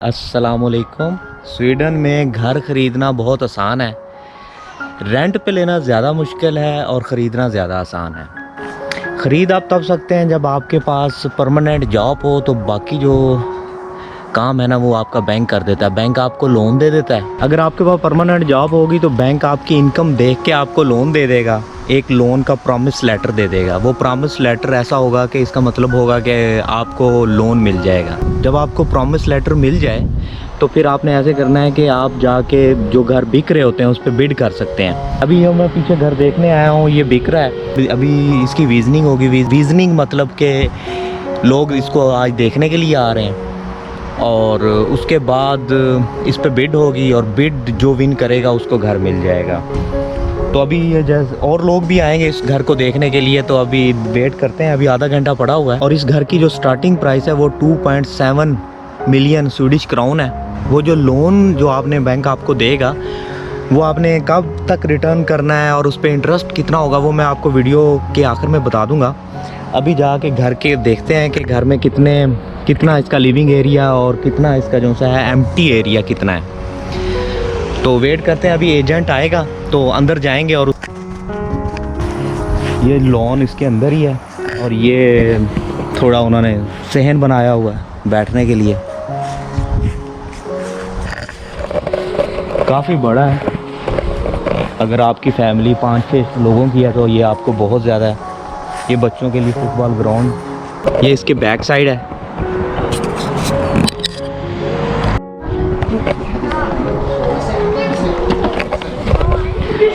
अस्सलामुअलैकुम। स्वीडन में घर ख़रीदना बहुत आसान है। रेंट पे लेना ज़्यादा मुश्किल है और ख़रीदना ज़्यादा आसान है। ख़रीद आप तब सकते हैं जब आपके पास परमानेंट जॉब हो, तो बाकी जो काम है ना वो आपका बैंक कर देता है। बैंक आपको लोन दे देता है। अगर आपके पास परमानेंट जॉब होगी तो बैंक आपकी इनकम देख के आपको लोन दे देगा। एक लोन का प्रॉमिस लेटर दे देगा। वो प्रॉमिस लेटर ऐसा होगा कि इसका मतलब होगा कि आपको लोन मिल जाएगा। जब आपको प्रॉमिस लेटर मिल जाए तो फिर आपने ऐसे करना है कि आप जाके जो घर बिक रहे होते हैं उस पर बिड कर सकते हैं। अभी ये मैं पीछे घर देखने आया हूँ, ये बिक रहा है। अभी इसकी विजनिंग होगी। विजनिंग मतलब कि लोग इसको आज देखने के लिए आ रहे हैं और उसके बाद इस पे बिड होगी और बिड जो विन करेगा उसको घर मिल जाएगा। तो अभी ये जैसे और लोग भी आएंगे इस घर को देखने के लिए, तो अभी वेट करते हैं। अभी आधा घंटा पड़ा हुआ है और इस घर की जो स्टार्टिंग प्राइस है वो 2.7 मिलियन स्वीडिश क्राउन है। वो जो लोन जो आपने बैंक आपको देगा वो आपने कब तक रिटर्न करना है और उस पर इंटरेस्ट कितना होगा वो मैं आपको वीडियो के आखिर में बता दूंगा। अभी जाके घर के देखते हैं कि घर में कितना इसका लिविंग एरिया और कितना इसका जो सा है एम्प्टी एरिया कितना है। तो वेट करते हैं, अभी एजेंट आएगा तो अंदर जाएंगे। और ये लॉन इसके अंदर ही है और ये थोड़ा उन्होंने सहन बनाया हुआ है बैठने के लिए। काफ़ी बड़ा है। अगर आपकी फैमिली 5-6 लोगों की है तो ये आपको बहुत ज़्यादा है। ये बच्चों के लिए फुटबॉल ग्राउंड, ये इसके बैक साइड है।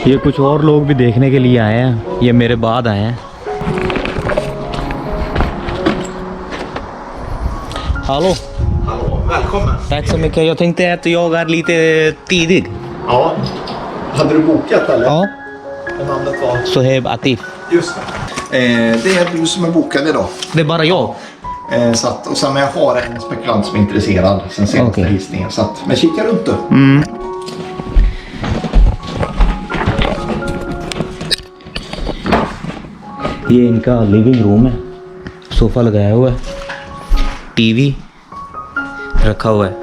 ये कुछ और लोग भी देखने के लिए आए हैं, ये मेरे बाद आए हैं। Hallå, Hallå, välkommen. tack så mycket. Jag tänkte att jag är lite tidig. Ja, hade du bokat eller? Ja, Och namnet var? Soheb Atif. Just det. Det är du som är bokad idag. Det är bara jag. Så att, och sen jag har en spekulant som är intresserad sen senaste Okej. visningen. Så att, men kika runt du. ये इनका living room है। Sofa लगाया हुआ है, TV रखा हुआ है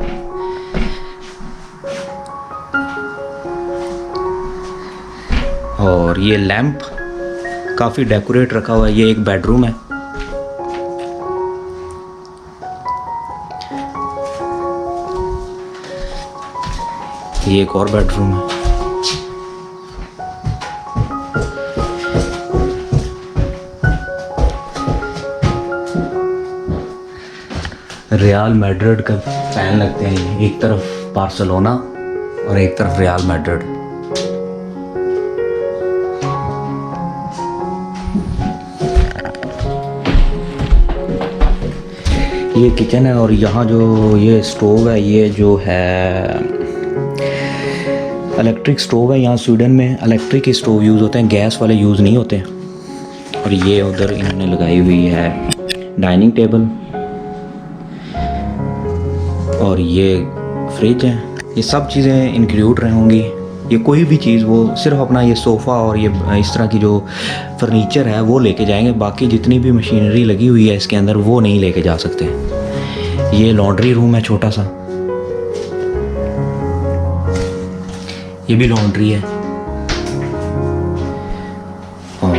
और ये लैंप काफ़ी डेकोरेट रखा हुआ है। ये एक बेडरूम है। ये एक और बेडरूम है। रियल मैड्रिड का फैन लगते हैं। एक तरफ बार्सिलोना और एक तरफ रियल मैड्रिड। ये किचन है और यहाँ जो ये स्टोव है ये जो है इलेक्ट्रिक स्टोव है। यहाँ स्वीडन में इलेक्ट्रिक ही स्टोव यूज़ होते हैं, गैस वाले यूज़ नहीं होते। और ये उधर इन्होंने लगाई हुई है डाइनिंग टेबल और ये फ्रिज है। ये सब चीज़ें इंक्लूड रही होंगी। ये कोई भी चीज़ वो सिर्फ अपना ये सोफ़ा और ये इस तरह की जो फर्नीचर है वो लेके जाएंगे। बाकी जितनी भी मशीनरी लगी हुई है इसके अंदर वो नहीं लेके जा सकते। ये लॉन्ड्री रूम है छोटा सा, ये भी लॉन्ड्री है। और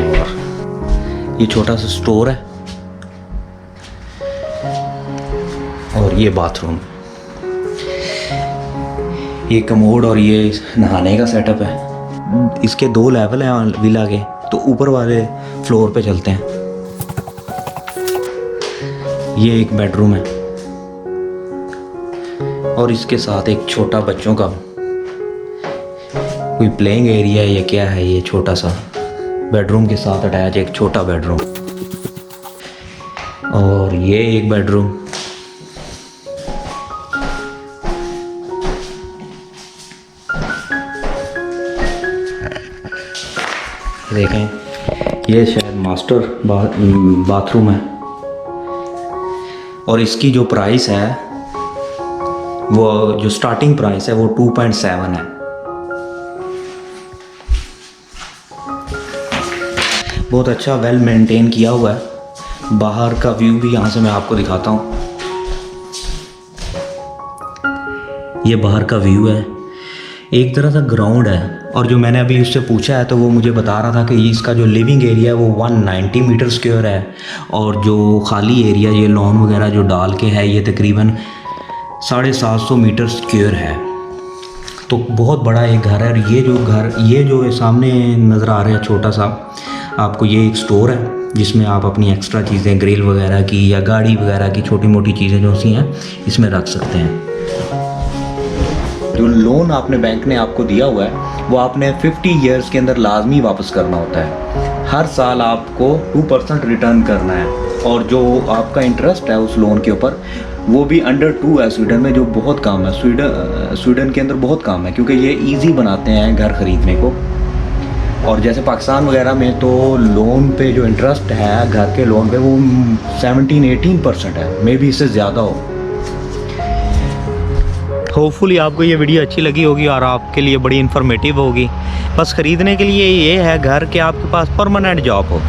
ये छोटा सा स्टोर है और ये बाथरूम, ये कमोड और ये नहाने का सेटअप है। इसके 2 लेवल हैं विला के, तो ऊपर वाले फ्लोर पे चलते हैं। ये एक बेडरूम है और इसके साथ एक छोटा बच्चों का कोई प्लेइंग एरिया है या क्या है। ये छोटा सा बेडरूम के साथ अटैच एक छोटा बेडरूम और ये एक बेडरूम। देखें ये शायद मास्टर बाथरूम है और इसकी जो प्राइस है वो जो स्टार्टिंग प्राइस है वो 2.7 है। बहुत अच्छा वेल मेंटेन किया हुआ है। बाहर का व्यू भी यहाँ से मैं आपको दिखाता हूँ। ये बाहर का व्यू है, एक तरह का ग्राउंड है। और जो मैंने अभी उससे पूछा है तो वो मुझे बता रहा था कि इसका जो लिविंग एरिया है वो 190 मीटर स्क्वायर है, और जो खाली एरिया ये लॉन वगैरह जो डाल के है ये तकरीबन 750 मीटर स्क्वायर है। तो बहुत बड़ा एक घर है। और ये जो सामने नज़र आ रहा है छोटा सा आपको, ये एक स्टोर है जिसमें आप अपनी एक्स्ट्रा चीज़ें ग्रिल वगैरह की या गाड़ी वगैरह की छोटी मोटी चीज़ें जो सी हैं इसमें रख सकते हैं। जो लोन आपने बैंक ने आपको दिया हुआ है वो आपने 50 ईयर्स के अंदर लाजमी वापस करना होता है। हर साल आपको 2% रिटर्न करना है, और जो आपका इंटरेस्ट है उस लोन के ऊपर वो भी अंडर 2 है स्वीडन में, जो बहुत कम है। स्वीडन के अंदर बहुत कम है क्योंकि ये इजी बनाते हैं घर ख़रीदने को। और जैसे पाकिस्तान वगैरह में तो लोन पे जो इंटरेस्ट है घर के लोन पे वो 17-18% है, मे भी इससे ज़्यादा हो। होपफुली आपको ये वीडियो अच्छी लगी होगी और आपके लिए बड़ी इन्फॉर्मेटिव होगी। बस ख़रीदने के लिए ये है घर कि आपके पास परमानेंट जॉब हो।